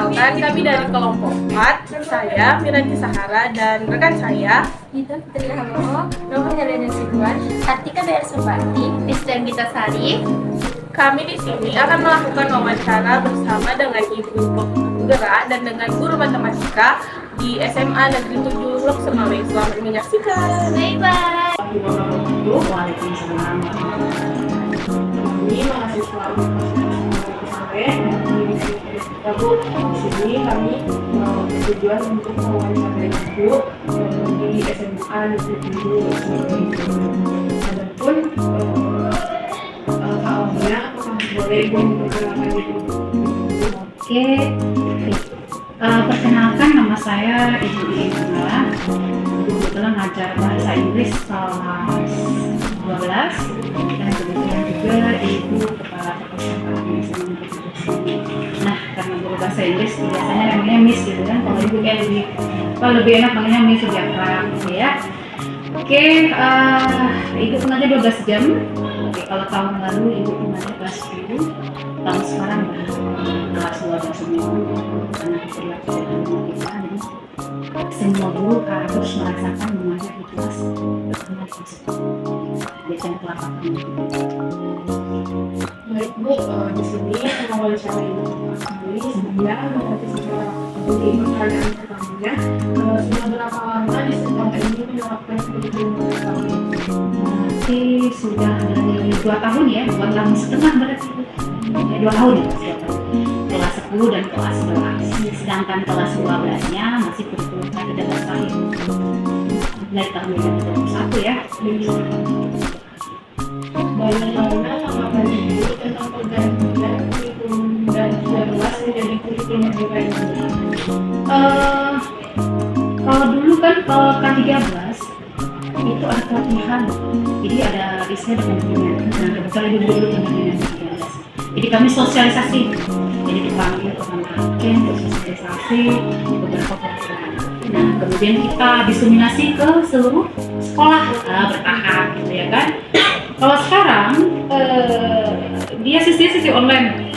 Perkenalkan, kami dari kelompok 4. Saya Miranti Sahara dan rekan saya Itu Fitri Halo, Nova Helena Sidwan, Kartika BR Sumpati, Isdan Gita Sari. Kami di sini akan melakukan wawancara bersama dengan Ibu Penggerak dan dengan guru matematika di SMA Negeri 7 Lok Semawe. Selamat menyaksikan. Bye-bye. Waalaikumsalam. Kami mahasiswa sampai Bu, di sini kami bertujuan untuk mewawancarai Ibu di SMA Negeri 7. Adapun awalnya apakah boleh Ibu memperkenalkan diri? Oke, perkenalkan nama saya Ibu Ina. Kebetulan ngajar bahasa Inggris kelas 12 dan kebetulan juga Ibu kepala perpustakaan SMA Negeri 7. Nah, karena guru bahasa Inggris biasanya namanya Miss gitu kan, kalau Ibu kayak lebih enak namanya Miss lebih akrab gitu ya. Oke, Ibu pengajar 12 jam. Oke, kalau tahun lalu Ibu pengajar kelas 10, tahun sekarang kelas 12 semua karena perilaku kita, jadi semua guru harus merasakan mengajar di kelas pertama biasanya kelas 8. Baik Bu, di sini mewawancarai Ibu kembali sebelumnya nanti secara jadi pertanyaan pertamanya sudah berapa lama di sekolah ini menerapkan kurikulum kami? Berarti sudah dari 2 tahun ya, 2 tahun setengah berarti ya, 2 tahun ya, kelas 10 dan kelas 11. Sedangkan kelas 12 nya masih kurikulum tidak tahun dari tahun 2021 ya. Bagaimana tanggapan Ibu tentang pergantian kurikulum dan 13 menjadi kurikulum merdeka ini? Kalau dulu kan kalau K13 itu ada pelatihan, jadi ada istilah dengan pembinaan. Nah, kebetulan Ibu dulu pembinaan K13. Jadi kami sosialisasi, jadi dipanggil ke kantor untuk sosialisasi beberapa program. Nah, kemudian kita diseminasi ke seluruh sekolah bertahap, gitu ya kan. Kalau sekarang dia sisi online.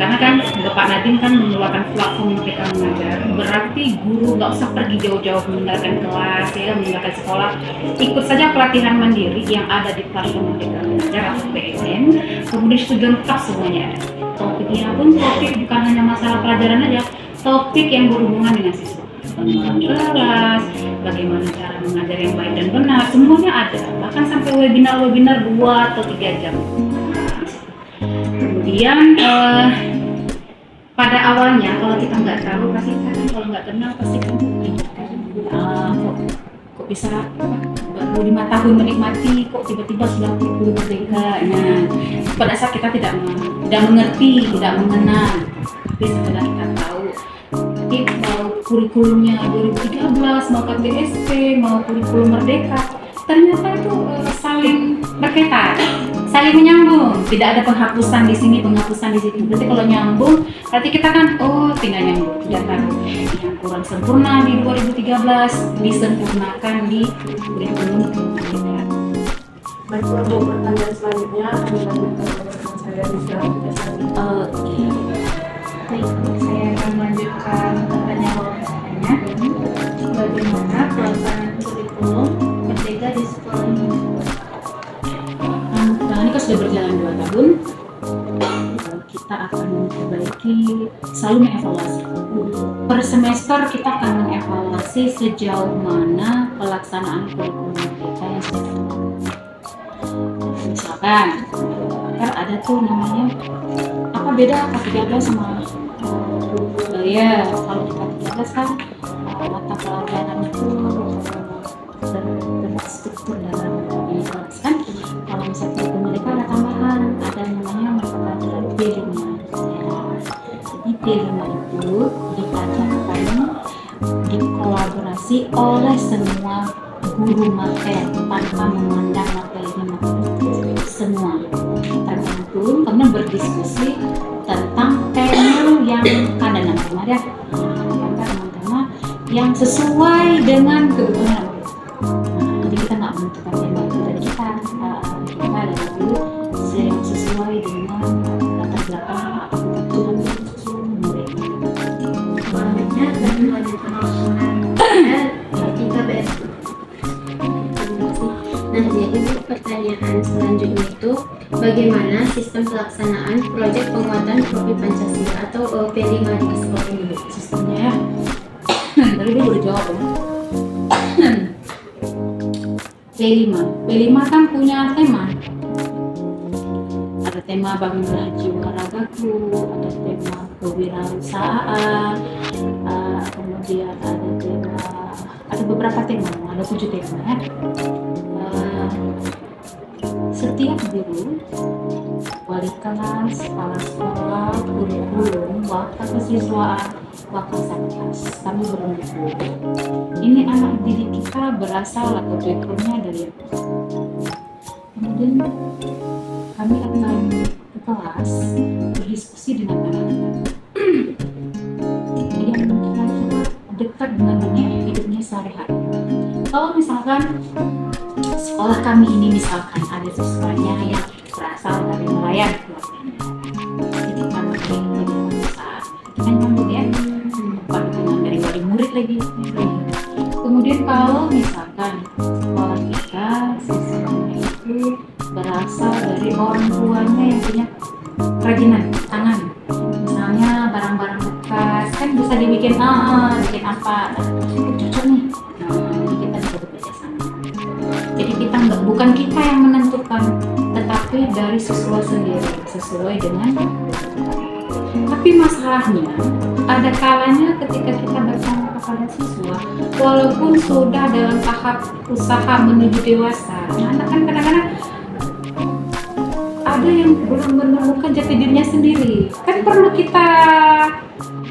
Karena kan Bapak Nadiem kan mengeluarkan platform Merdeka Mengajar, berarti guru nggak usah pergi jauh-jauh meninggalkan kelas ya, meninggalkan sekolah, ikut saja pelatihan mandiri yang ada di platform Merdeka Mengajar atau PMN, kemudian itu lengkap semuanya ada. Topiknya pun topik bukan hanya masalah pelajaran aja, topik yang berhubungan dengan siswa, pengenalan kelas, bagaimana cara mengajar yang baik dan benar, semuanya ada, bahkan sampai webinar-webinar 2 atau 3 jam. Kemudian pada awalnya kalau kita nggak tahu pasti kan, kalau nggak kenal pasti kan kok bisa baru 5 tahun menikmati kok tiba-tiba sudah kurikulum merdeka. Nah, pada saat kita tidak mengerti, tidak mengenal, tapi setelah kita tahu mau kurikulumnya 2013, mau KTSP, mau kurikulum merdeka, ternyata itu saling berkaitan, saling menyambung, tidak ada penghapusan di sini, penghapusan di situ. Berarti kalau nyambung, berarti kita kan tinggal nyambung, tidak tahu yang kurang sempurna di 2013 disempurnakan di kurikulum kita. Baik untuk pertanyaan selanjutnya saya bisa Oke. Baik, saya akan melanjutkan pertanyaannya. Bagaimana pelaksanaan kurikulum merdeka di sekolah ini? Nah, ini kan sudah berjalan 2 tahun. Kita akan memperbaiki, selalu mengevaluasi. Per semester kita akan mengevaluasi sejauh mana pelaksanaan kurikulum merdeka yang sudah dilakukan. Misalkan, kan ada tuh namanya apa beda K13 sama ya, kalau di K13 kan mata pelajaran itu terstruktur dalam kelas kan. Kalau misalnya kurikulum mereka ada tambahan, ada namanya mata pelajaran D5. Jadi D5 itu dipelajari dikolaborasi oleh semua guru materi tanpa memandang materinya semua, tergantung kemudian berdiskusi tentang tema yang ada nama ya, tema yang sesuai dengan kebutuhan. Jadi kita nggak menentukan tema itu dari kita dari dulu yang sesuai dengan latar belakang atau kebutuhan murid. bagaimana sistem pelaksanaan proyek penguatan Tropi Pancasila atau P5 di sekolah ini? Sistemnya ya. Tadi dia udah jawab ya. P5 kan punya tema. Ada tema bangunlah jiwa ragaku, ada tema kewirausahaan, kemudian ada beberapa tema, ada 7 tema ya. Setiap guru, wali kelas, kepala sekolah, kurikulum, wakil kesiswaan, wakil satgas, kami berunding. Ini anak didik kita berasal atau backgroundnya dari apa? Kemudian kami akan ke kelas berdiskusi dengan anak-anak yang kira-kira dekat dengan dunia hidupnya sehari-hari. Kalau misalkan sekolah kami ini misalkan ada siswanya yang berasal dari nelayan keluarganya, jadi kami ingin menjadi perusahaan, kita nyambut ya, dukungan dari wali murid lagi. Kemudian kalau misalkan sekolah kita siswanya itu berasal dari orang tuanya yang punya kerajinan tangan, misalnya barang-barang bekas kan bisa dibikin bikin apa, cocok nih. Nah, kita bisa bekerja sama. Jadi kita bukan kita yang menentukan, tetapi dari siswa sendiri sesuai dengan. Tapi masalahnya ada kalanya ketika kita bertanya kepada siswa, walaupun sudah dalam tahap usaha menuju dewasa, anak kan kadang-kadang ada yang belum menemukan jati dirinya sendiri. Kan perlu kita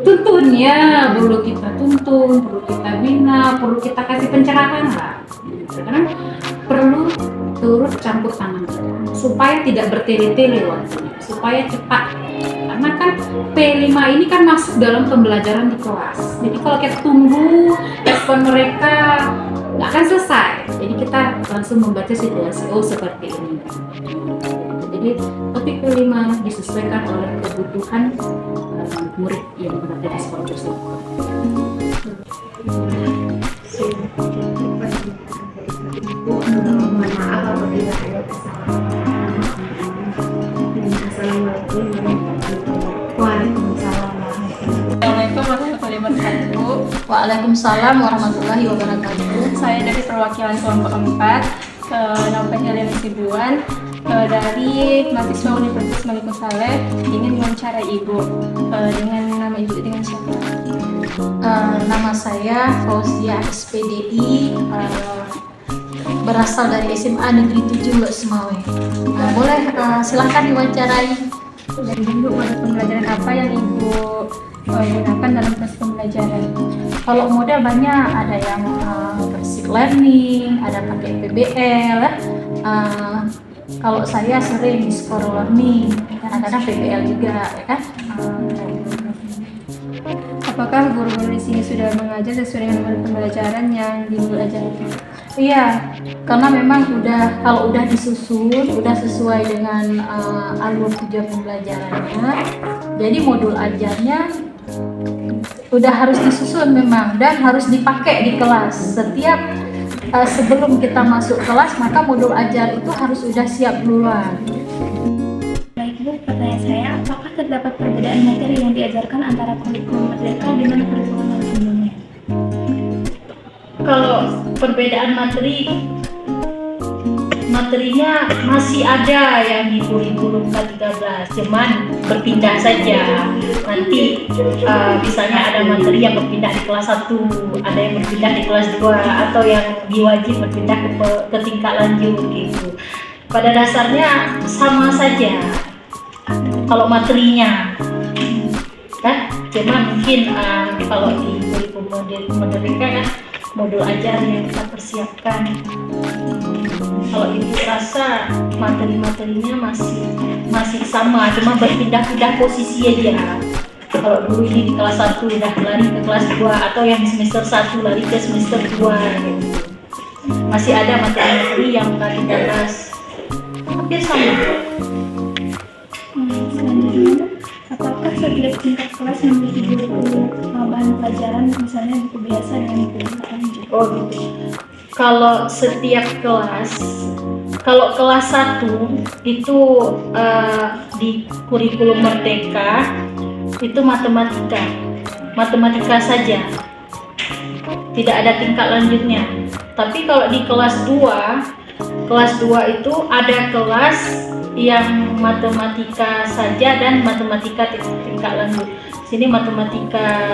tuntun ya, perlu kita tuntun, perlu kita bina, perlu kita kasih pencerahan lah. Karena perlu turut campur tangan kita supaya tidak bertele-tele waktunya, supaya cepat. Karena kan P5 ini kan masuk dalam pembelajaran di kelas. Jadi kalau kita tunggu respon mereka nggak akan selesai. Jadi kita langsung membaca situasi, oh seperti ini. Jadi topik P5 disesuaikan oleh kebutuhan murid yang berada di sekolah tersebut. Mohon maaf apabila ada kesalahan. Assalamualaikum warahmatullahi wabarakatuh. Waalaikumsalam Assalamualaikum warahmatullahi wabarakatuh. Waalaikumsalam warahmatullahi wabarakatuh. Saya dari perwakilan kelompok 4, nama Helena Sibuan, dari mahasiswa Universitas Malikung Saleh, ingin mewawancarai Ibu. Dengan nama Ibu dengan siapa? Nama saya Fauzia SPDI, berasal dari SMA Negeri 7 Lok Semawe. Boleh silahkan diwawancarai. Dan dulu pada pembelajaran apa yang Ibu gunakan dalam proses pembelajaran? Kalau model banyak, ada yang basic learning, ada pakai PBL. Kalau saya sering di Score Learning, kadang-kadang PBL juga, ya kan? Apakah guru-guru di sini sudah mengajar sesuai dengan model pembelajaran yang Ibu ajarkan? Iya, karena memang kalau udah disusun, udah sesuai dengan alur tujuan pembelajarannya. Jadi modul ajarnya udah harus disusun memang dan harus dipakai di kelas. Setiap sebelum kita masuk kelas, maka modul ajar itu harus sudah siap duluan. Baik Bu, pertanyaan saya, apakah terdapat perbedaan materi yang diajarkan antara kurikulum Merdeka dengan kurikulum yang sebelumnya? Kalau perbedaan materinya masih ada yang di kurikulum K13, cuman berpindah saja. Nanti misalnya ada materi yang berpindah di kelas 1, ada yang berpindah di kelas 2, atau yang diwajib berpindah ke tingkat lanjut gitu. Pada dasarnya sama saja kalau materinya kan, cuma mungkin kalau di kurikulum Merdeka kan modul ajar yang kita persiapkan. Kalau Ibu rasa materi-materinya masih sama, cuma berpindah-pindah posisi aja. Kalau dulu ini di kelas 1 udah lari ke kelas 2, atau yang semester 1 lari ke semester 2 gitu. Masih ada materi-materi yang K13 hampir sama. Selanjutnya, apakah setiap tingkat kelas memiliki kurikulum bahan pelajaran, misalnya buku biasa dan buku lanjut? Oh gitu. Kalau setiap kelas, Kalau kelas 1 itu di kurikulum Merdeka itu matematika saja, tidak ada tingkat lanjutnya. Tapi kalau di kelas 2 itu ada kelas yang matematika saja dan matematika tingkat lanjut. Sini matematika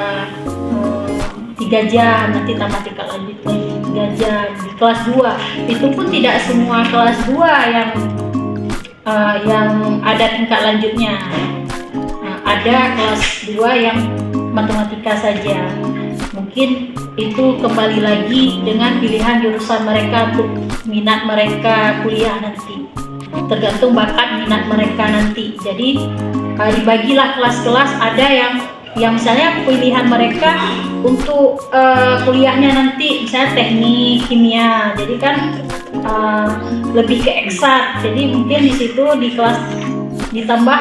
3 jam, nanti tambah tingkat lanjut lagi 3 jam. Di kelas 2 itu pun tidak semua kelas 2 yang ada tingkat lanjutnya. Ada kelas 2 yang matematika saja. Mungkin itu kembali lagi dengan pilihan jurusan mereka untuk minat mereka kuliah nanti, tergantung bakat minat mereka nanti. Jadi dibagilah kelas-kelas, ada yang misalnya pilihan mereka untuk kuliahnya nanti misalnya teknik kimia, jadi kan lebih ke eksak, jadi mungkin di situ di kelas ditambah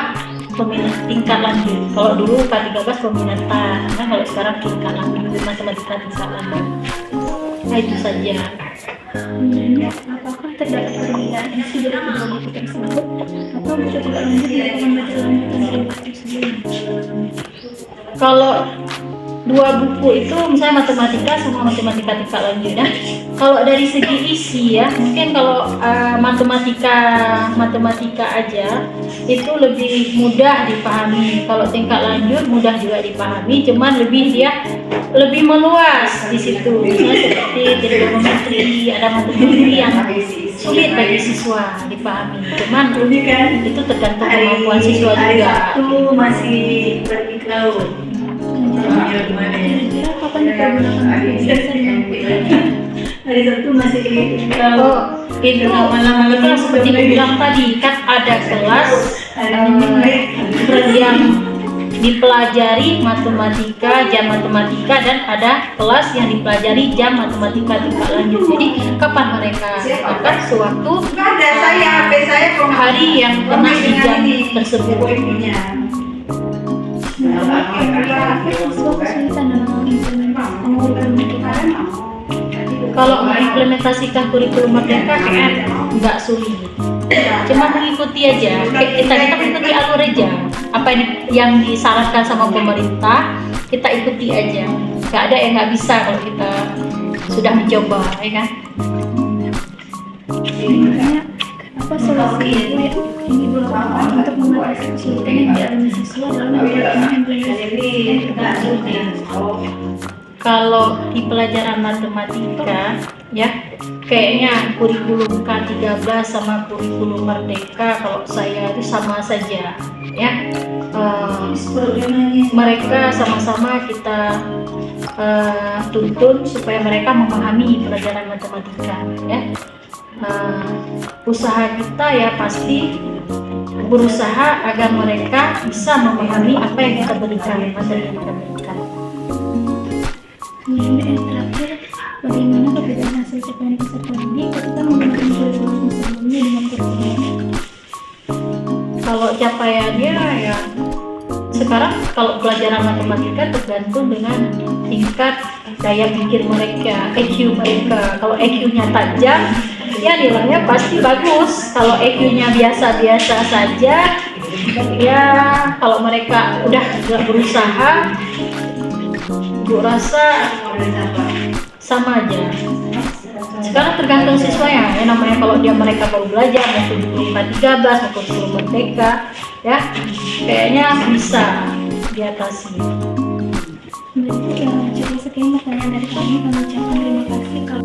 peminat tingkat lanjut. Kalau dulu K13 peminatan, nah kalau sekarang tingkat lanjut matematika tingkat lanjut. Nah itu saja. Apakah terdapat perbedaan isi dari kedua buku tersebut atau buku tidak lanjut dilakukan baca lanjutan dari buku tersebut? Kalau 2 buku itu misalnya matematika sama matematika tingkat lanjut ya. Kalau dari segi isi ya, mungkin kalau matematika aja itu lebih mudah dipahami. Kalau tingkat lanjut mudah juga dipahami, cuman lebih meluas di situ. Misalnya seperti trigonometri, ada matematika yang sulit bagi siswa dipahami. Cuman itu tergantung kemampuan siswa juga. Itu masih pergi ke laut. Kira-kira kapan dipergunakan buku biasa dengan buku ini? Hari Sabtu masih ke laut. Oh, itu yang seperti yang bilang tadi kan ada kelas yang dipelajari matematika, jam matematika, dan ada kelas yang dipelajari jam matematika tingkat lanjut. Jadi kapan mereka akan sewaktu hari yang kena di jam tersebut. Apakah siswa kesulitan dalam mengimplementasikan kurikulum Merdeka? Kalau mengimplementasikan kurikulum Merdeka kayaknya nggak sulit, cuma mengikuti aja. Kita mengikuti alur aja. Apa yang disarankan sama pemerintah kita ikuti aja. Nggak ada yang nggak bisa kalau kita sudah mencoba, ya kan? Sebenarnya apa solusi yang Ibu lakukan untuk mengatasi kesulitan yang dialami siswa dalam mengimplementasikan kurikulum? Kalau di pelajaran matematika ya kayaknya kurikulum K13 sama kurikulum Merdeka kalau saya itu sama saja ya. Mereka sama-sama kita tuntun supaya mereka memahami pelajaran matematika ya. Usaha kita ya pasti berusaha agar mereka bisa memahami apa yang kita berikan, materi yang kita berikan. Kemudian yang terakhir, bagaimana perbedaan hasil capaian peserta didik ketika menggunakan kurikulum sebelumnya dengan kurikulum? Kalau capaiannya ya sekarang kalau pelajaran matematika tergantung dengan tingkat daya pikir mereka, EQ mereka. Kalau EQ-nya tajam, ya nilainya pasti bagus. Kalau EQ-nya biasa-biasa saja, ya kalau mereka udah berusaha, Bu rasa sama aja. Sekarang tergantung siswanya, ya namanya kalau mereka baru belajar, mau kurikulum K13, mau kurikulum Merdeka, ya kayaknya bisa diatasi. Berarti cukup sekian pertanyaan dari kami ucapkan terima kasih. Kalau